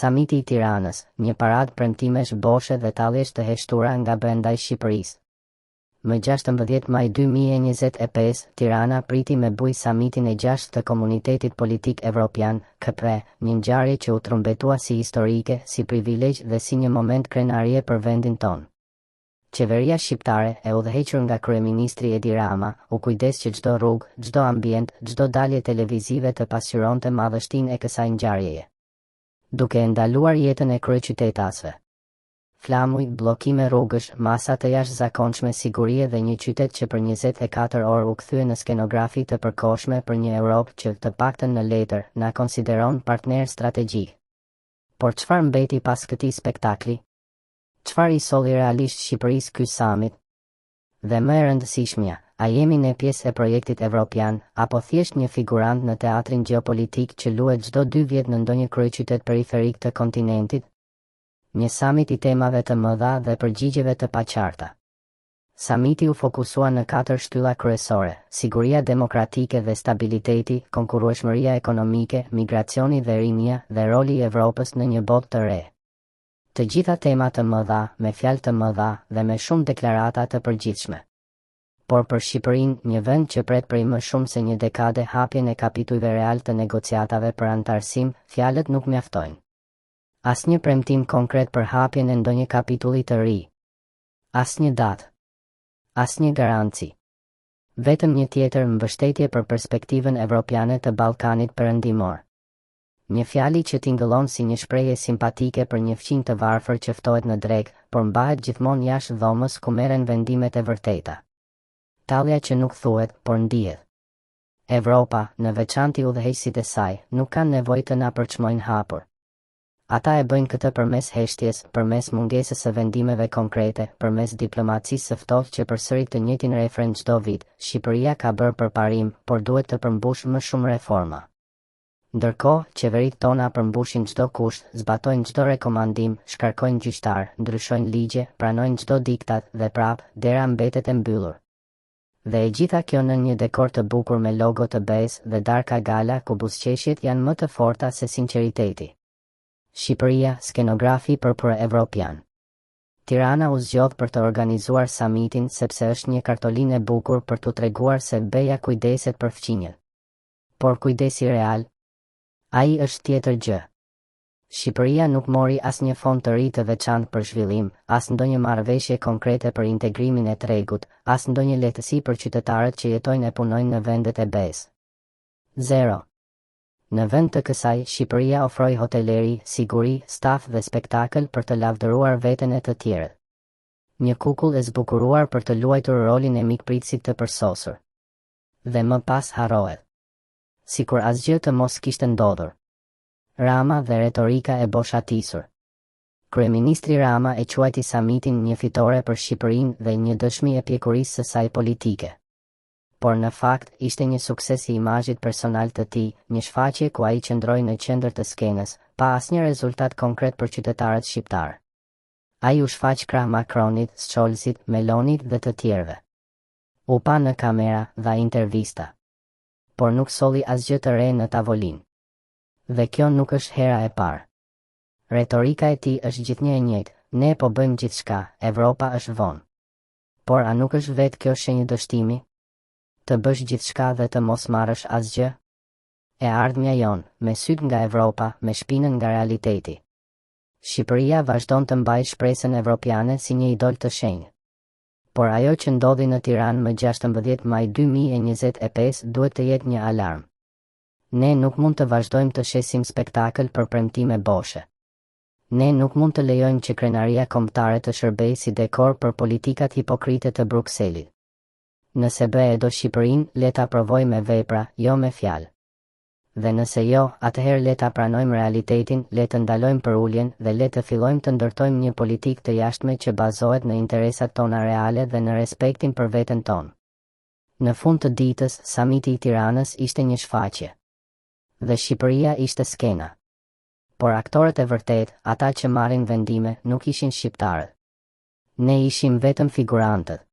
Samiti i Tiranës, një paradë premtimesh boshe dhe talljesh të heshtura nga brenda i Shqipërisë. Më 16 maj 2025, Tirana priti me buj samitin e 6 të Komunitetit Politik Evropian, KP, një ngjarje që u trumbetua si historike, si privilegj dhe si një moment krenarie për vendin ton. Qeveria shqiptare, e udhëhequr nga kryeministri Edi Rama, u kujdes që çdo rrugë, çdo ambient, çdo dalje televizive të pasqyronte madhështinë e kësaj ngjarjeje. Duke ndaluar jetën e kryeqytetasve. Flamuj, bllokime rrugësh, masa të jashtëzakonshme sigurie dhe një qytet që për 24 orë u kthye në skenografi të përkohshme për një Europë që, të paktën në letër, na konsideron partner strategjik. Por çfarë mbeti pas këtij spektakli? Çfarë i solli realisht Shqipërisë ky summit? Dhe më e rëndësishmja, a jemi ne pjesë e projektit evropian, apo thjesht një figurant në teatrin gjeopolitik që luhet çdo 2 vjet në ndonjë kryeqytet periferik të kontinentit? Një summit i temave të mëdha dhe përgjigjeve të paqarta. Summiti u fokusua në 4 shtylla kryesore: siguria demokratike dhe stabiliteti, konkurrueshmëria ekonomike, migracioni dhe rinia, dhe roli i Evropës në një botë të re. Të gjitha tema të mëdha, me fjalë të mëdha dhe me shumë deklarata të përgjithshme. Por për Shqipërinë, një vend që pret prej më shumë se një dekade hapjen e kapitujve real të negociatave për antarësim, fjalët nuk mjaftojnë. Asnjë premtim konkret për hapjen e ndonjë kapitulli të ri. Asnjë datë. Asnjë garanci. Vetëm një tjetër mbështetje për perspektivën evropiane të Ballkanit Perëndimor. Një fjali që tingëllon si një shprehje simpatike për një fqinj të varfër që ftohet në drek, por mbahet gjithmonë jashtë dhomës ku merren vendimet e vërteta. Tallja që nuk thuhet, por ndihet. Evropa, në veçantë udhëheqësit e saj, nuk kanë nevojë të na përçmojnë hapur. Ata e bëjnë këtë përmes heshtjes, përmes mungesës së vendimeve konkrete, përmes diplomacisë së ftohtë që përsëri të njëjtin refren çdo vit. Shqipëria ka bërë përparim, por duhet të përmbush më shumë reforma. Ndërkohë, qeveritë tona përmbushin çdo kusht, zbatojnë çdo rekomandim, shkarkojnë gjyqtar, ndryshojnë ligje, pranojnë çdo diktat dhe prap, dera mbetet e mbyllur. Dhe e gjitha kjo në një dekor të bukur me logo të BE-s dhe darka gala ku buzëqeshjet janë më të forta se sinqeriteti. Shqipëria, skenografi për pro-evropian. Tirana u zgjodh për të organizuar summitin sepse është një kartolinë e bukur për t'u treguar se BE-ja kujdeset për fqinjet. Por kujdesi real? Ai është tjetër gjë. Shqipëria nuk mori asnjë fond të ri të veçantë për zhvillim, as ndonjë marrëveshje konkrete për integrimin e tregut, as ndonjë lehtësi për qytetarët që jetojnë e punojnë në vendet e BE-s. Zero. Në vend të kësaj, Shqipëria ofroi hoteleri, siguri, staf dhe spektakël për të lavdëruar veten e të tjerët. Një kukull e zbukuruar për të luajtur rolin e mikpritësit të përsosur. Dhe më pas harrohet. Sikur asgjë të mos kishte ndodhur. Rama dhe retorika e boshatisur. Kryeministri Rama e quajti summitin një fitore për Shqipërinë dhe një dëshmi e pjekurisë së saj politike. Por në fakt, ishte një sukses i imazhit personal të tij, një shfaqje ku ai qëndroi në qendër të skenës, pa asnjë rezultat konkret për qytetarët shqiptar. Ai u shfaq krah Macronit, Scholzit, Melonit dhe të tjerëve. U pa në kamera dha intervista. Por nuk solli asgjë të re në tavolinë. Dhe kjo nuk është hera e parë. Retorika e tij është gjithnjë e njëjtë, ne po bëjmë gjithçka, Evropa është vonë. Por a nuk është vetë kjo shenjë dështimi? Të bësh gjithçka dhe të mos marrësh asgjë? E ardhmja jonë, me syt nga Evropa, me shpinën nga realiteti. Shqipëria vazhdon të mbajë shpresën evropiane si një idol të shenjtë. Por ajo që ndodhi në Tiranë më 16 maj 2025 duhet të jetë një alarm. Ne nuk mund të vazhdojmë të shesim spektakël për premtime boshe. Ne nuk mund të lejojmë që krenaria kombëtare të shërbejë si dekor për politikat hipokrite të Brukselit. Nëse BE do Shqipërinë, le ta provojmë me vepra, jo me fjalë. Dhe nëse jo, atëherë le ta pranojmë realitetin, le të ndalojmë për uljen dhe le të fillojmë të ndërtojmë një politikë të jashtme që bazohet në interesat tona reale dhe në respektin për veten tonë. Në fund të ditës, samiti i Tiranës ishte një shfaqje. Dhe Shqipëria ishte skena. Por aktorët e vërtet, ata që marrin vendime, nuk ishin shqiptarët. Ne ishim vetëm figurantët.